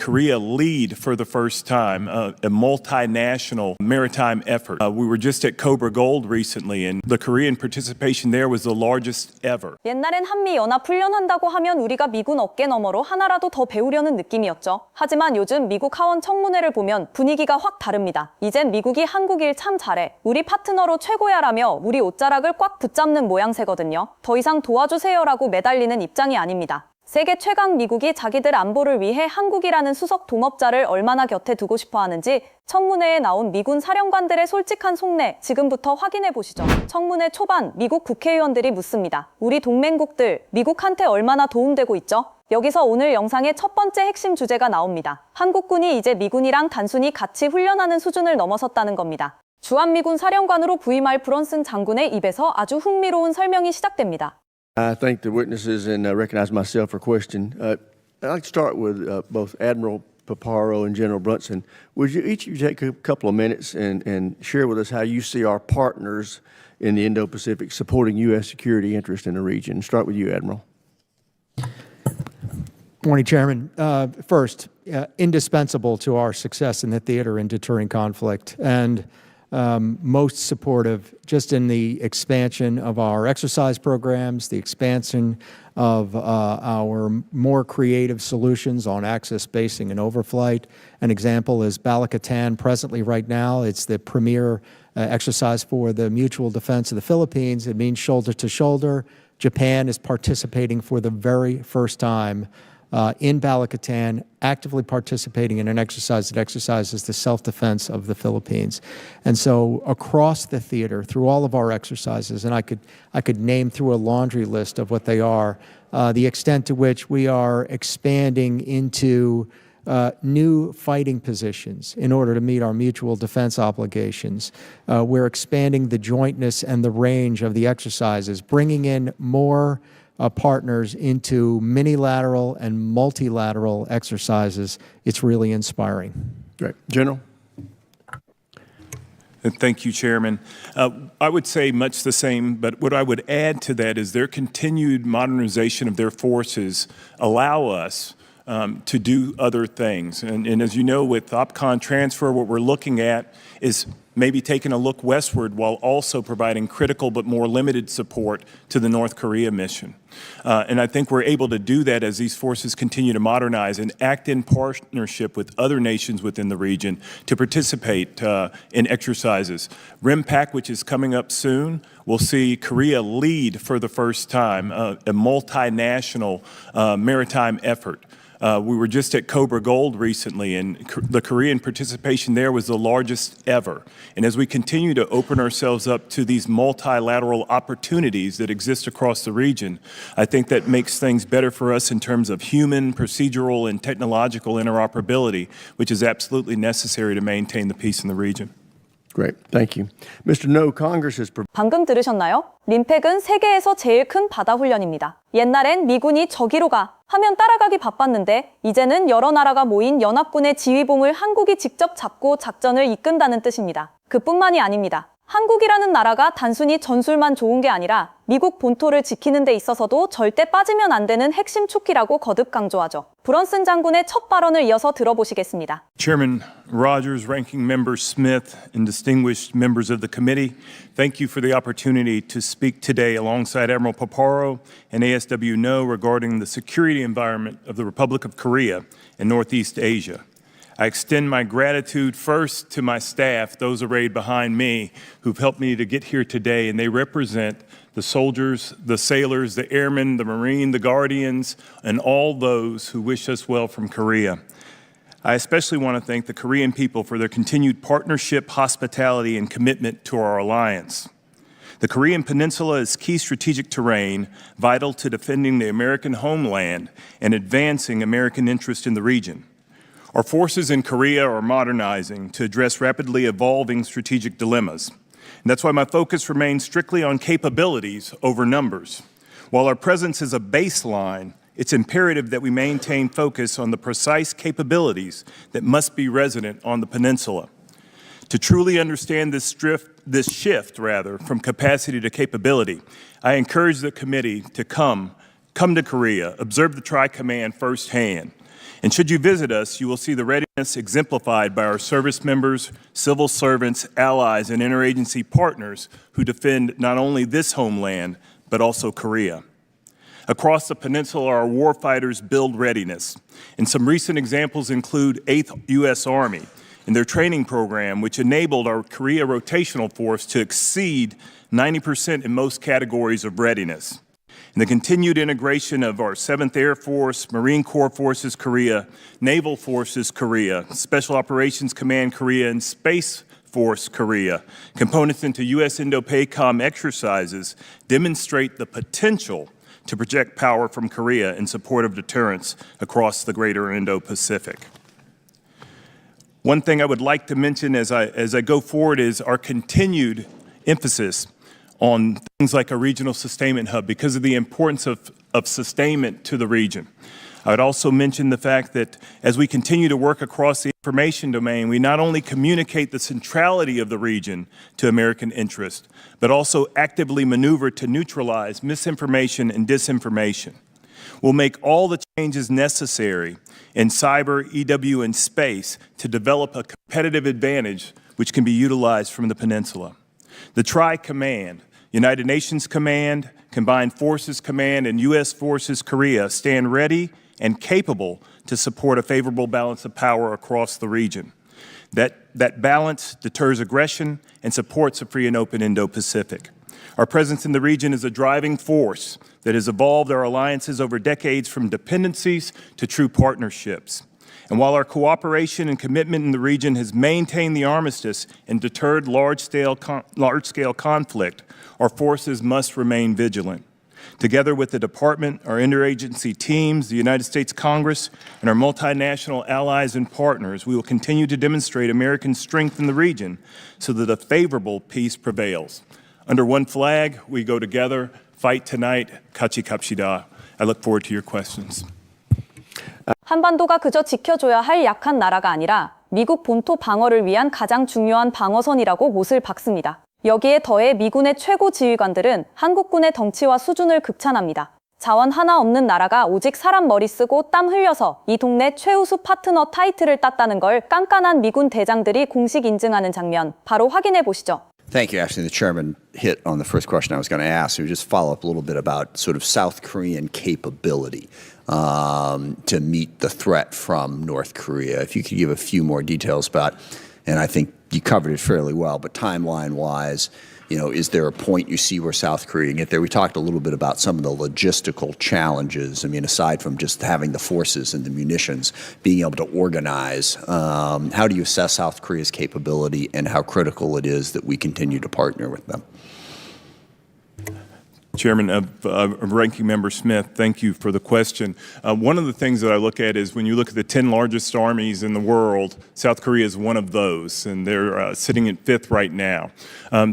Korea lead for the first time a multinational maritime effort. We were just at Cobra Gold recently, and the Korean participation there was the largest ever. 옛날엔 한미 연합 훈련한다고 하면 우리가 미군 어깨 너머로 하나라도 더 배우려는 느낌이었죠. 하지만 요즘 미국 하원 청문회를 보면 분위기가 확 다릅니다. 이젠 미국이 한국 일 참 잘해, 우리 파트너로 최고야라며 우리 옷자락을 꽉 붙잡는 모양새거든요. 더 이상 도와주세요라고 매달리는 입장이 아닙니다. 세계 최강 미국이 자기들 안보를 위해 한국이라는 수석 동업자를 얼마나 곁에 두고 싶어 하는지 청문회에 나온 미군 사령관들의 솔직한 속내 지금부터 확인해 보시죠. 청문회 초반 미국 국회의원들이 묻습니다. 우리 동맹국들 미국한테 얼마나 도움되고 있죠? 여기서 오늘 영상의 첫 번째 핵심 주제가 나옵니다. 한국군이 이제 미군이랑 단순히 같이 훈련하는 수준을 넘어섰다는 겁니다. 주한미군 사령관으로 부임할 브런슨 장군의 입에서 아주 흥미로운 설명이 시작됩니다. I thank the witnesses and recognize myself for question. I'd like to start with both Admiral Paparo and General Brunson. Would you each of you take a couple of minutes and share with us how you see our partners in the Indo-Pacific supporting U.S. security interest in the region? Start with you, Admiral. Morning, Chairman. First, indispensable to our success in the theater in deterring conflict, and most supportive just in the expansion of our exercise programs, the expansion of our more creative solutions on access basing and overflight. An example is Balakatan presently right now. It's the premier exercise for the mutual defense of the Philippines. It means shoulder to shoulder. Japan is participating for the very first time in Balakatan, actively participating in an exercise that exercises the self-defense of the Philippines. And so across the theater, through all of our exercises, and I could name through a laundry list of what they are, the extent to which we are expanding into new fighting positions in order to meet our mutual defense obligations. We're expanding the jointness and the range of the exercises, bringing in more partners into minilateral and multilateral exercises. It's really inspiring. Great. General? Thank you, Chairman. I would say much the same, but what I would add to that is their continued modernization of their forces allow us to do other things. And as you know, with OPCON transfer, what we're looking at is maybe taking a look westward while also providing critical but more limited support to the North Korea mission. And I think we're able to do that as these forces continue to modernize and act in partnership with other nations within the region to participate in exercises. RIMPAC, which is coming up soon, will see Korea lead for the first time a multinational maritime effort. We were just at Cobra Gold recently, and the Korean participation there was the largest ever. And as we continue to open ourselves up to these multilateral opportunities that exist across the region, I think that makes things better for us in terms of human, procedural, and technological interoperability, which is absolutely necessary to maintain the peace in the region. Great. Thank you. Mr. No, Congress has... 방금 들으셨나요? 림팩은 세계에서 제일 큰 바다 훈련입니다. 옛날엔 미군이 저기로 가 하면 따라가기 바빴는데 이제는 여러 나라가 모인 연합군의 지휘봉을 한국이 직접 잡고 작전을 이끈다는 뜻입니다. 그뿐만이 아닙니다. 한국이라는 나라가 단순히 전술만 좋은 게 아니라 미국 본토를 지키는 데 있어서도 절대 빠지면 안 되는 핵심 축기라고 거듭 강조하죠. 브런슨 장군의 첫 발언을 이어서 들어보시겠습니다. Chairman Rogers, Ranking Member Smith, and distinguished members of the committee, thank you for the opportunity to speak today alongside Admiral Paparo and ASW No regarding the security environment of the Republic of Korea in Northeast Asia. I extend my gratitude first to my staff, those arrayed behind me, who've helped me to get here today, and they represent the soldiers, the sailors, the airmen, the Marine, the Guardians, and all those who wish us well from Korea. I especially want to thank the Korean people for their continued partnership, hospitality, and commitment to our alliance. The Korean Peninsula is key strategic terrain, vital to defending the American homeland and advancing American interest in the region. Our forces in Korea are modernizing to address rapidly evolving strategic dilemmas. And that's why my focus remains strictly on capabilities over numbers. While our presence is a baseline, it's imperative that we maintain focus on the precise capabilities that must be resident on the peninsula. To truly understand this shift from capacity to capability, I encourage the committee to come to Korea, observe the Tri-Command firsthand. And should you visit us, you will see the readiness exemplified by our service members, civil servants, allies, and interagency partners who defend not only this homeland, but also Korea. Across the peninsula, our warfighters build readiness. And some recent examples include 8th U.S. Army and their training program, which enabled our Korea rotational force to exceed 90% in most categories of readiness. And the continued integration of our 7th Air Force, Marine Corps Forces Korea, Naval Forces Korea, Special Operations Command Korea, and Space Force Korea, components into U.S. Indo-PACOM exercises, demonstrate the potential to project power from Korea in support of deterrence across the greater Indo-Pacific. One thing I would like to mention as I go forward is our continued emphasis on things like a regional sustainment hub because of the importance of sustainment to the region. I would also mention the fact that as we continue to work across the information domain, we not only communicate the centrality of the region to American interest, but also actively maneuver to neutralize misinformation and disinformation. We'll make all the changes necessary in cyber, EW, and space to develop a competitive advantage which can be utilized from the peninsula. The Tri-Command, United Nations Command, Combined Forces Command, and U.S. Forces Korea stand ready and capable to support a favorable balance of power across the region. That balance deters aggression and supports a free and open Indo-Pacific. Our presence in the region is a driving force that has evolved our alliances over decades from dependencies to true partnerships. And while our cooperation and commitment in the region has maintained the armistice and deterred large-scale conflict, our forces must remain vigilant. Together with the Department, our interagency teams, the United States Congress, and our multinational allies and partners, we will continue to demonstrate American strength in the region so that a favorable peace prevails. Under one flag, we go together, fight tonight, 같이 갑시다. I look forward to your questions. 한반도가 그저 지켜줘야 할 약한 나라가 아니라 미국 본토 방어를 위한 가장 중요한 방어선이라고 못을 박습니다. 여기에 더해 미군의 최고 지휘관들은 한국군의 덩치와 수준을 극찬합니다. 자원 하나 없는 나라가 오직 사람 머리 쓰고 땀 흘려서 이 동네 최우수 파트너 타이틀을 땄다는 걸 깐깐한 미군 대장들이 공식 인증하는 장면 바로 확인해 보시죠. Thank you. Actually, the chairman hit on the first question I was going to ask. So just follow up a little bit about sort of South Korean capability to meet the threat from North Korea. If you could give a few more details about, and I think you covered it fairly well, but timeline-wise, is there a point you see where South Korea can get there? We talked a little bit about some of the logistical challenges. I mean, aside from just having the forces and the munitions, being able to organize, how do you assess South Korea's capability and how critical it is that we continue to partner with them? Chairman, Ranking Member Smith, thank you for the question. One of the things that I look at is when you look at the 10 largest armies in the world, South Korea is one of those, and they're sitting at 5th right now.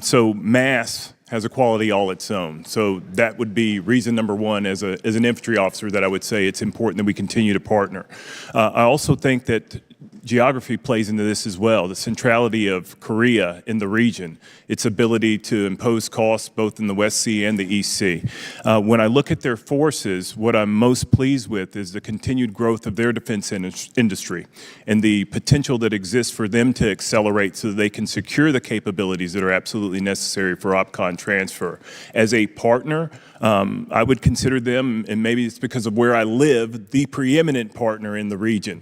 So mass has a quality all its own. So that would be reason number one as an infantry officer that I would say it's important that we continue to partner. I also think that geography plays into this as well, the centrality of Korea in the region, its ability to impose costs both in the West Sea and the East Sea. When I look at their forces, what I'm most pleased with is the continued growth of their defense industry and the potential that exists for them to accelerate so that they can secure the capabilities that are absolutely necessary for OPCON transfer. As a partner, I would consider them, and maybe it's because of where I live, the preeminent partner in the region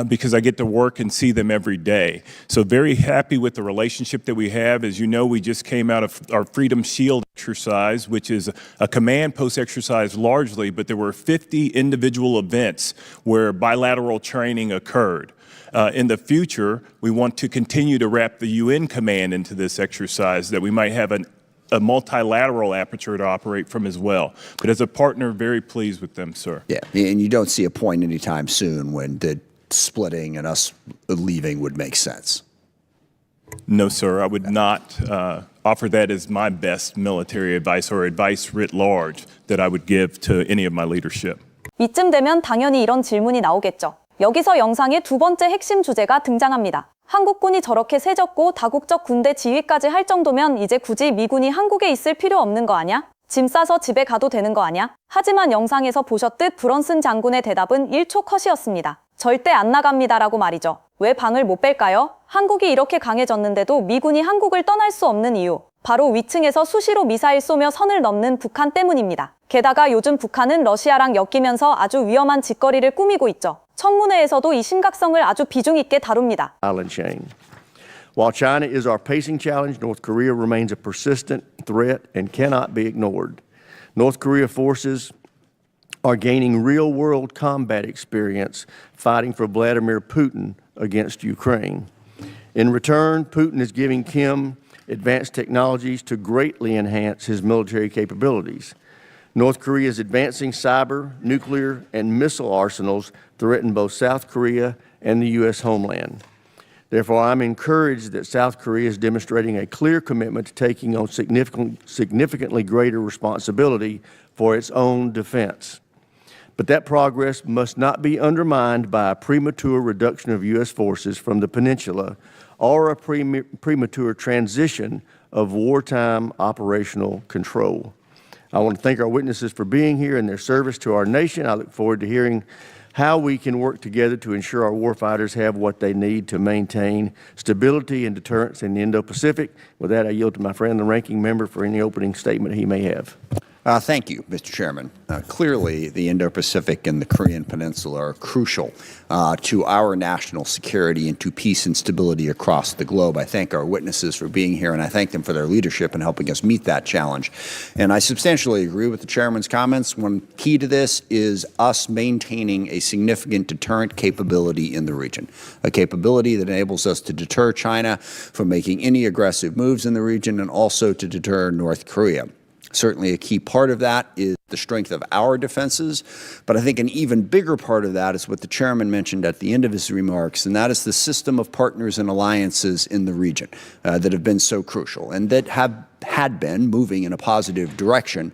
because I get to work and see them every day. So very happy with the relationship that we have. As you know, we just came out of our Freedom Shield exercise, which is a command post exercise largely, but there were 50 individual events where bilateral training occurred. In the future, we want to continue to wrap the UN command into this exercise that we might have a multilateral aperture to operate from as well. But as a partner, very pleased with them, sir. Yeah, and you don't see a point anytime soon when the splitting and us leaving would make sense. No, sir, I would not offer that as my best military advice or advice writ large that I would give to any of my leadership. 이쯤 되면 당연히 이런 질문이 나오겠죠. 여기서 영상의 두 번째 핵심 주제가 등장합니다. 한국군이 저렇게 세졌고 다국적 군대 지휘까지 할 정도면 이제 굳이 미군이 한국에 있을 필요 없는 거 아냐? 짐 싸서 집에 가도 되는 거 아냐? 하지만 영상에서 보셨듯 브런슨 장군의 대답은 1초 컷이었습니다. 절대 안 나갑니다라고 말이죠. 왜 방을 못 뺄까요? 한국이 이렇게 강해졌는데도 미군이 한국을 떠날 수 없는 이유. 바로 위층에서 수시로 미사일 쏘며 선을 넘는 북한 때문입니다. 게다가 요즘 북한은 러시아랑 엮이면서 아주 위험한 짓거리를 꾸미고 있죠. 청문회에서도 이 심각성을 아주 비중 있게 다룹니다. Island chain. While China is our pacing challenge, North Korea remains a persistent threat and cannot be ignored. North Korea forces are gaining real-world combat experience fighting for Vladimir Putin against Ukraine. In return, Putin is giving Kim advanced technologies to greatly enhance his military capabilities. North Korea's advancing cyber, nuclear, and missile arsenals threaten both South Korea and the U.S. homeland. Therefore, I'm encouraged that South Korea is demonstrating a clear commitment to taking on significantly greater responsibility for its own defense. But that progress must not be undermined by a premature reduction of U.S. forces from the peninsula or a premature transition of wartime operational control. I want to thank our witnesses for being here and their service to our nation. I look forward to hearing how we can work together to ensure our warfighters have what they need to maintain stability and deterrence in the Indo-Pacific. With that, I yield to my friend, the ranking member, for any opening statement he may have. Thank you, Mr. Chairman. Clearly, the Indo-Pacific and the Korean Peninsula are crucial to our national security and to peace and stability across the globe. I thank our witnesses for being here, and I thank them for their leadership in helping us meet that challenge. And I substantially agree with the Chairman's comments. One key to this is us maintaining a significant deterrent capability in the region, a capability that enables us to deter China from making any aggressive moves in the region and also to deter North Korea. Certainly a key part of that is the strength of our defenses, but I think an even bigger part of that is what the chairman mentioned at the end of his remarks, and that is the system of partners and alliances in the region that have been so crucial and that had been moving in a positive direction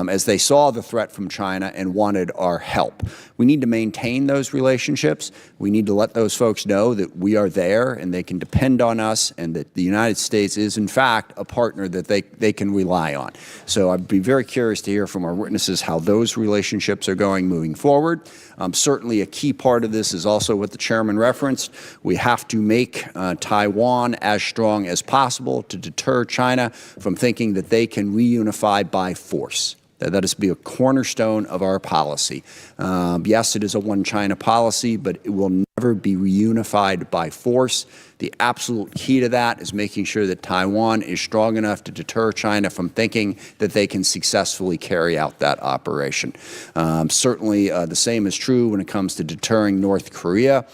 as they saw the threat from China and wanted our help. We need to maintain those relationships. We need to let those folks know that we are there and they can depend on us and that the United States is, in fact, a partner that they can rely on. So I'd be very curious to hear from our witnesses how those relationships are going moving forward. Certainly a key part of this is also what the chairman referenced. We have to make Taiwan as strong as possible to deter China from thinking that they can reunify by force. That is to be a cornerstone of our policy. Yes, it is a one China policy, but it will never be reunified by force. The absolute key to that is making sure that Taiwan is strong enough to deter China from thinking that they can successfully carry out that operation. Certainly, the same is true when it comes to deterring North Korea.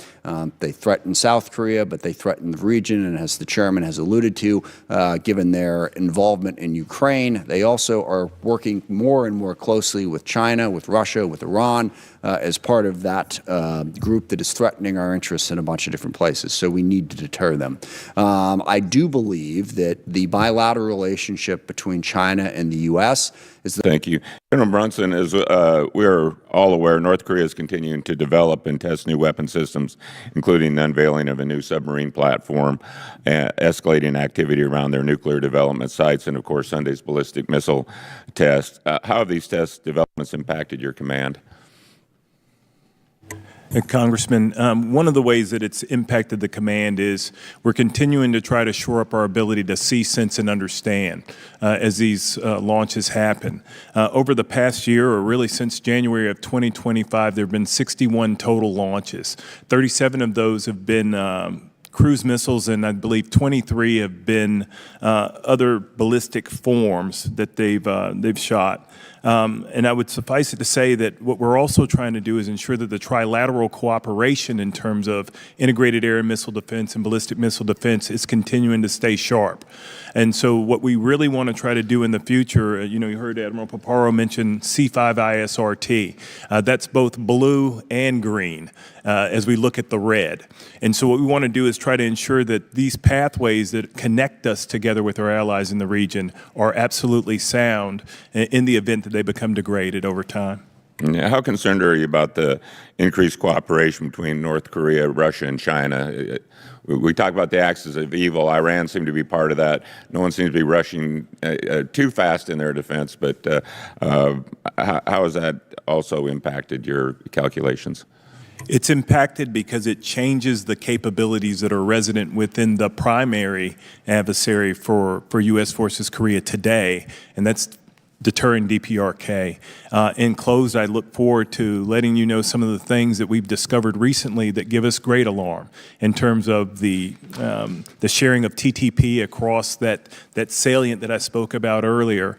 They threaten South Korea, but they threaten the region, and as the chairman has alluded to, given their involvement in Ukraine, they also are working more and more closely with China, with Russia, with Iran, as part of that group that is threatening our interests in a bunch of different places. So we need to deter them. I do believe that the bilateral relationship between China and the U.S. is the— Thank you. General Brunson, as we're all aware, North Korea is continuing to develop and test new weapon systems, including the unveiling of a new submarine platform, escalating activity around their nuclear development sites, and, of course, Sunday's ballistic missile test. How have these test developments impacted your command? Congressman, one of the ways that it's impacted the command is we're continuing to try to shore up our ability to see, sense, and understand as these launches happen. Over the past year, or really since January of 2025, there have been 61 total launches. 37 of those have been cruise missiles, and I believe 23 have been other ballistic forms that they've shot. And I would suffice it to say that what we're also trying to do is ensure that the trilateral cooperation in terms of integrated air and missile defense and ballistic missile defense is continuing to stay sharp. And so what we really want to try to do in the future, you heard Admiral Paparo mention C5ISRT. That's both blue and green as we look at the red. And so what we want to do is try to ensure that these pathways that connect us together with our allies in the region are absolutely sound in the event that they become degraded over time. How concerned are you about the increased cooperation between North Korea, Russia, and China? We talk about the axis of evil. Iran seemed to be part of that. No one seems to be rushing too fast in their defense, but how has that also impacted your calculations? It's impacted because it changes the capabilities that are resident within the primary adversary for U.S. Forces Korea today, and that's deterring DPRK. In close, I look forward to letting you know some of the things that we've discovered recently that give us great alarm in terms of the sharing of TTP across that salient that I spoke about earlier.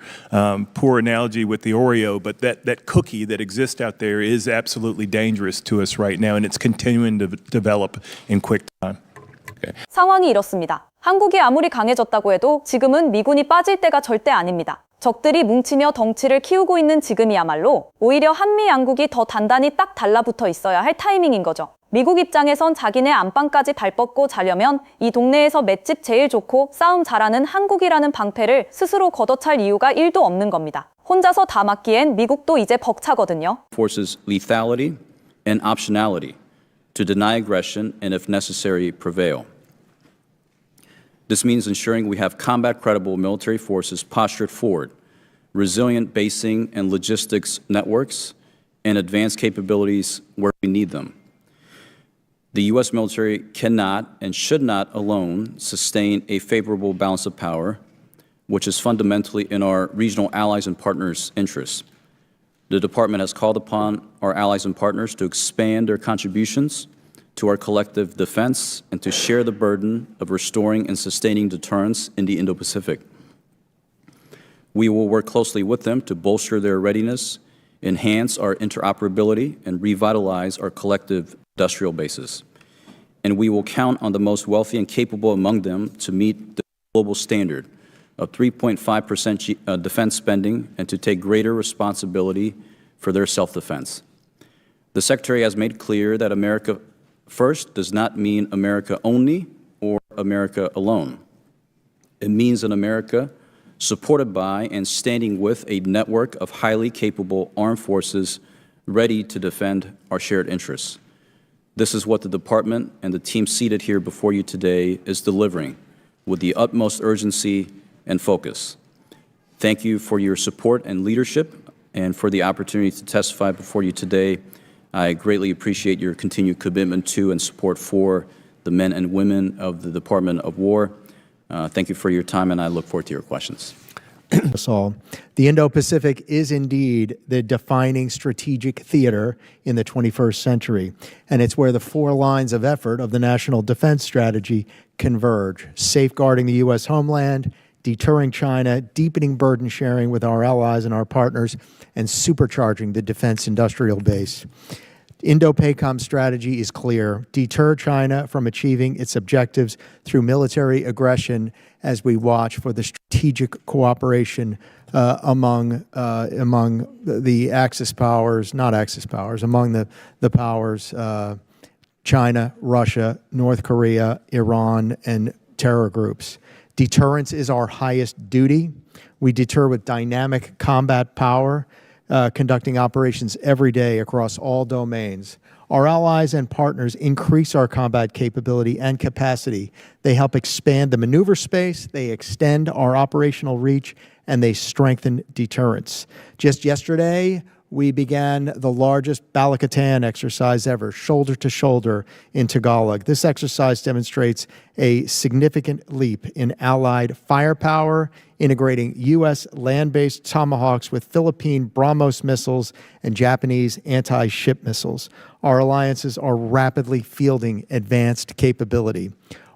Poor analogy with the Oreo, but that cookie that exists out there is absolutely dangerous to us right now, and it's continuing to develop in quick time. 상황이 이렇습니다. 한국이 아무리 강해졌다고 해도 지금은 미군이 빠질 때가 절대 아닙니다. 적들이 뭉치며 덩치를 키우고 있는 지금이야말로 오히려 한미 양국이 더 단단히 딱 달라붙어 있어야 할 타이밍인 거죠. 미국 입장에선 자기네 안방까지 발 뻗고 자려면 이 동네에서 맷집 제일 좋고 싸움 잘하는 한국이라는 방패를 스스로 걷어찰 이유가 1도 없는 겁니다. 혼자서 다 막기엔 미국도 이제 벅차거든요. Forces lethality and optionality to deny aggression and if necessary prevail. This means ensuring we have combat-credible military forces postured forward, resilient basing and logistics networks, and advanced capabilities where we need them. The U.S. military cannot and should not alone sustain a favorable balance of power, which is fundamentally in our regional allies and partners' interests. The Department has called upon our allies and partners to expand their contributions to our collective defense and to share the burden of restoring and sustaining deterrence in the Indo-Pacific. We will work closely with them to bolster their readiness, enhance our interoperability, and revitalize our collective industrial bases. And we will count on the most wealthy and capable among them to meet the global standard of 3.5% defense spending and to take greater responsibility for their self-defense. The Secretary has made clear that America first does not mean America only or America alone. It means an America supported by and standing with a network of highly capable armed forces ready to defend our shared interests. This is what the Department and the team seated here before you today is delivering with the utmost urgency and focus. Thank you for your support and leadership and for the opportunity to testify before you today. I greatly appreciate your continued commitment to and support for the men and women of the Department of War. Thank you for your time, and I look forward to your questions. Us all. The Indo-Pacific is indeed the defining strategic theater in the 21st century, and it's where the 4 lines of effort of the National Defense Strategy converge: safeguarding the U.S. homeland, deterring China, deepening burden sharing with our allies and our partners, and supercharging the defense industrial base. Indo-PACOM's strategy is clear: deter China from achieving its objectives through military aggression as we watch for the strategic cooperation among the Axis powers, not Axis powers, among the powers, China, Russia, North Korea, Iran, and terror groups. Deterrence is our highest duty. We deter with dynamic combat power, conducting operations every day across all domains. Our allies and partners increase our combat capability and capacity. They help expand the maneuver space, they extend our operational reach, and they strengthen deterrence. Just yesterday, we began the largest Bala-Katan exercise ever, shoulder to shoulder in Tagalog. This exercise demonstrates a significant leap in allied firepower, integrating U.S. land-based Tomahawks with Philippine BrahMos missiles and Japanese anti-ship missiles. Our alliances are rapidly fielding advanced capability.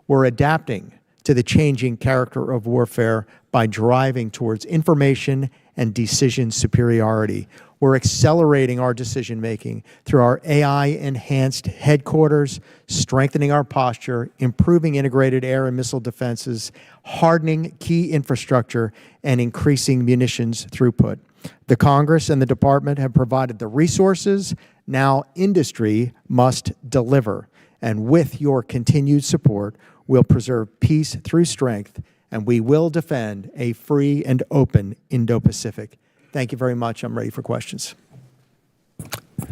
We're adapting to the changing character of warfare by driving towards information and decision superiority. We're accelerating our decision-making through our AI-enhanced headquarters, strengthening our posture, improving integrated air and missile defenses, hardening key infrastructure, and increasing munitions throughput. The Congress and the Department have provided the resources. Now industry must deliver. And with your continued support, we'll preserve peace through strength, and we will defend a free and open Indo-Pacific. Thank you very much. I'm ready for questions.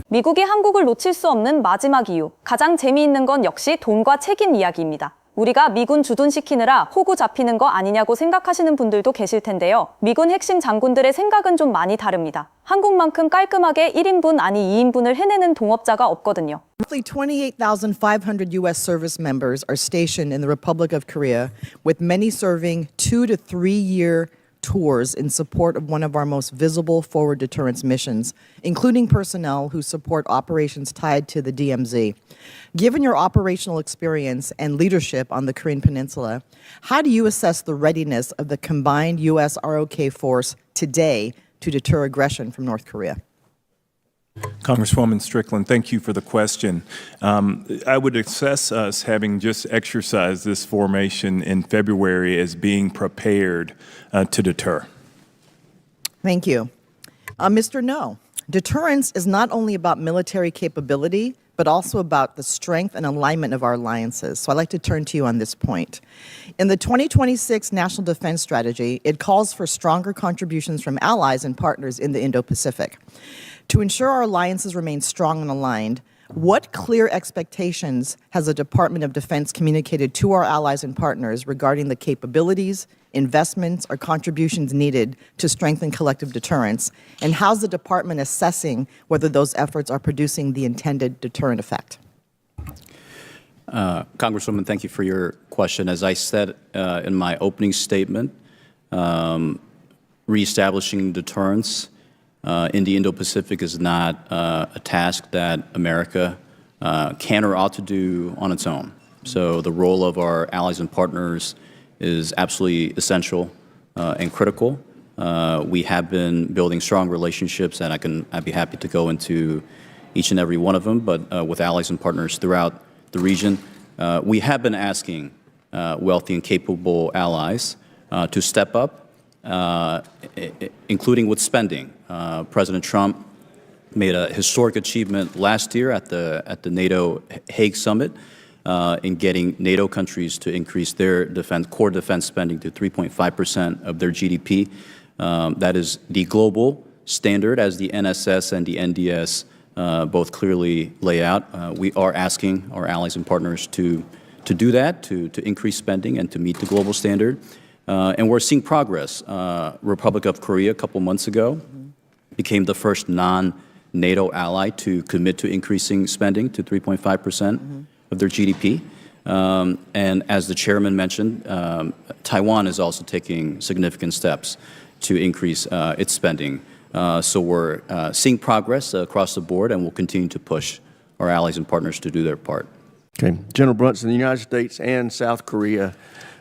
미국이 한국을 놓칠 수 없는 마지막 이유. 가장 재미있는 건 역시 돈과 책임 이야기입니다. 우리가 미군 주둔시키느라 호구 잡히는 거 아니냐고 생각하시는 분들도 계실 텐데요. 미군 핵심 장군들의 생각은 좀 많이 다릅니다. 한국만큼 깔끔하게 1인분 아니 2인분을 해내는 동업자가 없거든요. Roughly 28,500 U.S. service members are stationed in the Republic of Korea, with many serving 2 to 3 year tours in support of one of our most visible forward deterrence missions, including personnel who support operations tied to the DMZ. Given your operational experience and leadership on the Korean Peninsula, how do you assess the readiness of the combined U.S. ROK force today to deter aggression from North Korea? Congresswoman Strickland, thank you for the question. I would assess us having just exercised this formation in February as being prepared to deter. Thank you. Mr. No, deterrence is not only about military capability, but also about the strength and alignment of our alliances. So I'd like to turn to you on this point. In the 2026 National Defense Strategy, it calls for stronger contributions from allies and partners in the Indo-Pacific. To ensure our alliances remain strong and aligned, what clear expectations has the Department of Defense communicated to our allies and partners regarding the capabilities, investments, or contributions needed to strengthen collective deterrence? And how's the department assessing whether those efforts are producing the intended deterrent effect? Congresswoman, thank you for your question. As I said in my opening statement, reestablishing deterrence in the Indo-Pacific is not a task that America can or ought to do on its own. So the role of our allies and partners is absolutely essential and critical. We have been building strong relationships, and I'd be happy to go into each and every one of them, but with allies and partners throughout the region. We have been asking wealthy and capable allies to step up, including with spending. President Trump made a historic achievement last year at the NATO Hague Summit in getting NATO countries to increase their core defense spending to 3.5% of their GDP. That is the global standard, as the NSS and the NDS both clearly lay out. We are asking our allies and partners to do that, to increase spending and to meet the global standard. And we're seeing progress. Republic of Korea a couple months ago became the first non-NATO ally to commit to increasing spending to 3.5% of their GDP. And as the chairman mentioned, Taiwan is also taking significant steps to increase its spending. So we're seeing progress across the board, and we'll continue to push our allies and partners to do their part. Okay. General Brunson, the United States and South Korea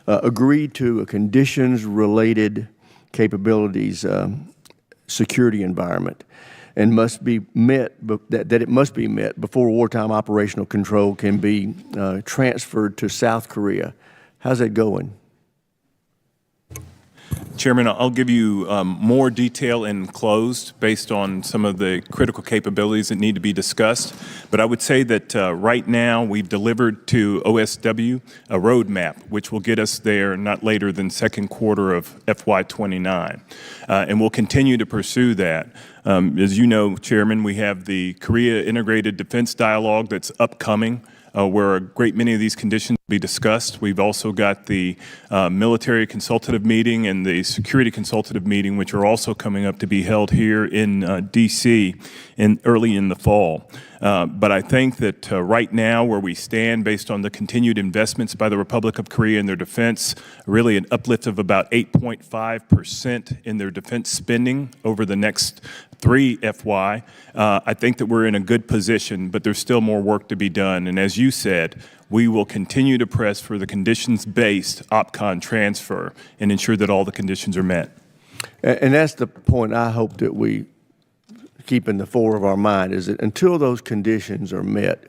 agreed to a conditions-related capabilities security environment, and must be met, that it must be met before wartime operational control can be transferred to South Korea. How's that going? Chairman, I'll give you more detail in closed based on some of the critical capabilities that need to be discussed. But I would say that right now we've delivered to OSW a roadmap which will get us there not later than second quarter of FY29. And we'll continue to pursue that. As you know, Chairman, we have the Korea Integrated Defense Dialogue that's upcoming, where a great many of these conditions will be discussed. We've also got the military consultative meeting and the security consultative meeting, which are also coming up to be held here in D.C. early in the fall. But I think that right now where we stand based on the continued investments by the Republic of Korea in their defense, really an uplift of about 8.5% in their defense spending over the next 3 FY, I think that we're in a good position, but there's still more work to be done. And as you said, we will continue to press for the conditions-based OPCON transfer and ensure that all the conditions are met. And that's the point I hope that we keep in the fore of our mind, is that until those conditions are met,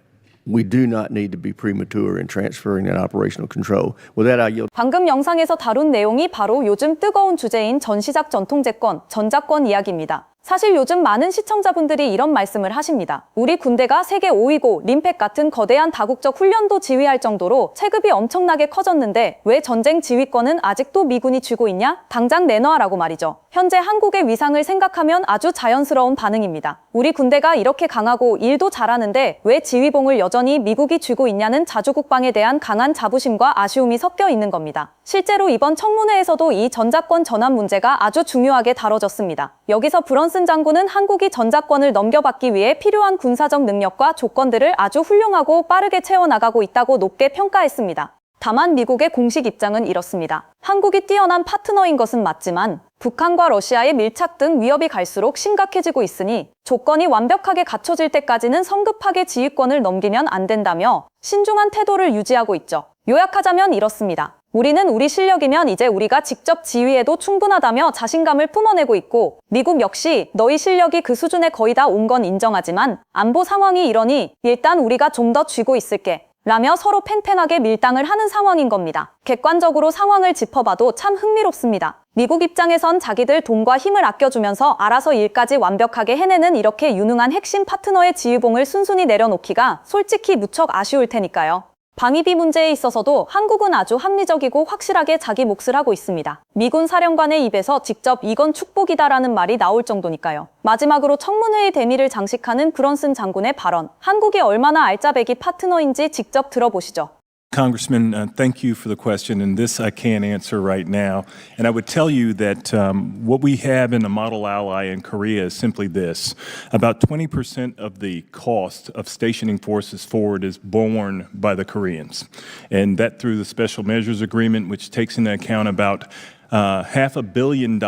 we do not need to be premature in transferring that operational control. With that, I yield. 방금 영상에서 다룬 내용이 바로 요즘 뜨거운 주제인 전시작 전통제권, 전자권 이야기입니다. 사실 요즘 많은 시청자분들이 이런 말씀을 하십니다. 우리 군대가 세계 5위고 림팩 같은 거대한 다국적 훈련도 지휘할 정도로 체급이 엄청나게 커졌는데 왜 전쟁 지휘권은 아직도 미군이 쥐고 있냐? 당장 내놔라고 말이죠. 현재 한국의 위상을 생각하면 아주 자연스러운 반응입니다. 우리 군대가 이렇게 강하고 일도 잘하는데 왜 지휘봉을 여전히 미국이 쥐고 있냐는 자주국방에 대한 강한 자부심과 아쉬움이 섞여 있는 겁니다. 실제로 이번 청문회에서도 이 전자권 전환 문제가 아주 중요하게 다뤄졌습니다. 여기서 브런슨 장군은 한국이 전자권을 넘겨받기 위해 필요한 군사적 능력과 조건들을 아주 훌륭하고 빠르게 채워나가고 있다고 높게 평가했습니다. 다만 미국의 공식 입장은 이렇습니다. 한국이 뛰어난 파트너인 것은 맞지만 북한과 러시아의 밀착 등 위협이 갈수록 심각해지고 있으니 조건이 완벽하게 갖춰질 때까지는 성급하게 지휘권을 넘기면 안 된다며 신중한 태도를 유지하고 있죠. 요약하자면 이렇습니다. 우리는 우리 실력이면 이제 우리가 직접 지휘해도 충분하다며 자신감을 뿜어내고 있고 미국 역시 너희 실력이 그 수준에 거의 다 온 건 인정하지만 안보 상황이 이러니 일단 우리가 좀 더 쥐고 있을게 라며 서로 팽팽하게 밀당을 하는 상황인 겁니다. 객관적으로 상황을 짚어봐도 참 흥미롭습니다. 미국 입장에선 자기들 돈과 힘을 아껴주면서 알아서 일까지 완벽하게 해내는 이렇게 유능한 핵심 파트너의 지휘봉을 순순히 내려놓기가 솔직히 무척 아쉬울 테니까요. 방위비 문제에 있어서도 한국은 아주 합리적이고 확실하게 자기 몫을 하고 있습니다. 미군 사령관의 입에서 직접 이건 축복이다라는 말이 나올 정도니까요. 마지막으로 청문회의 대미를 장식하는 브런슨 장군의 발언. 한국이 얼마나 알짜배기 파트너인지 직접 들어보시죠. Congressman, thank you for the question, and this I can't answer right now. And I would tell you that what we have in a model ally in Korea is simply this. About 20% of the cost of stationing forces forward is borne by the Koreans. And that through the Special Measures Agreement, which takes into account about $500 million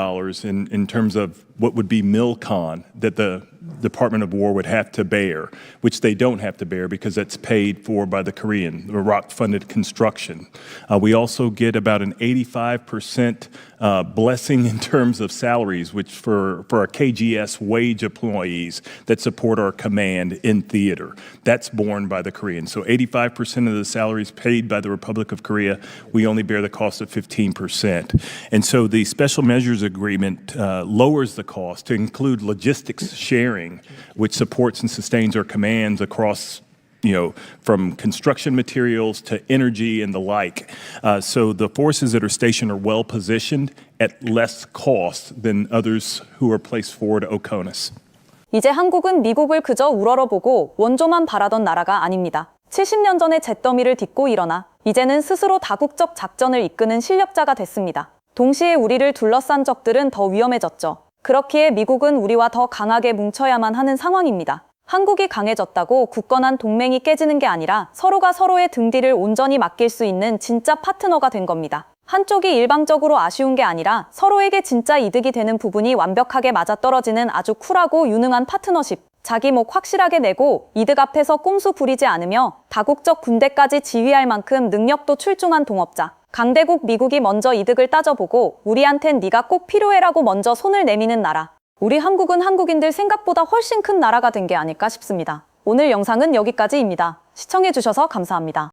in terms of what would be MILCON that the Department of War would have to bear, which they don't have to bear because that's paid for by the Korean, the Iraq-funded construction. We also get about an 85% blessing in terms of salaries, which for our KGS wage employees that support our command in theater. That's borne by the Koreans. So 85% of the salaries paid by the Republic of Korea, we only bear the cost of 15%. And so the Special Measures Agreement lowers the cost to include logistics sharing, which supports and sustains our commands across, from construction materials to energy and the like. So the forces that are stationed are well positioned at less cost than others who are placed forward to OCONUS. 이제 한국은 미국을 그저 우러러보고 원조만 바라던 나라가 아닙니다. 70년 전에 잿더미를 딛고 일어나 이제는 스스로 다국적 작전을 이끄는 실력자가 됐습니다. 동시에 우리를 둘러싼 적들은 더 위험해졌죠. 그렇기에 미국은 우리와 더 강하게 뭉쳐야만 하는 상황입니다. 한국이 강해졌다고 굳건한 동맹이 깨지는 게 아니라 서로가 서로의 등 뒤를 온전히 맡길 수 있는 진짜 파트너가 된 겁니다. 한쪽이 일방적으로 아쉬운 게 아니라 서로에게 진짜 이득이 되는 부분이 완벽하게 맞아떨어지는 아주 쿨하고 유능한 파트너십. 자기 목 확실하게 내고 이득 앞에서 꼼수 부리지 않으며 다국적 군대까지 지휘할 만큼 능력도 출중한 동업자. 강대국 미국이 먼저 이득을 따져보고 우리한텐 네가 꼭 필요해라고 먼저 손을 내미는 나라. 우리 한국은 한국인들 생각보다 훨씬 큰 나라가 된 게 아닐까 싶습니다. 오늘 영상은 여기까지입니다. 시청해주셔서 감사합니다.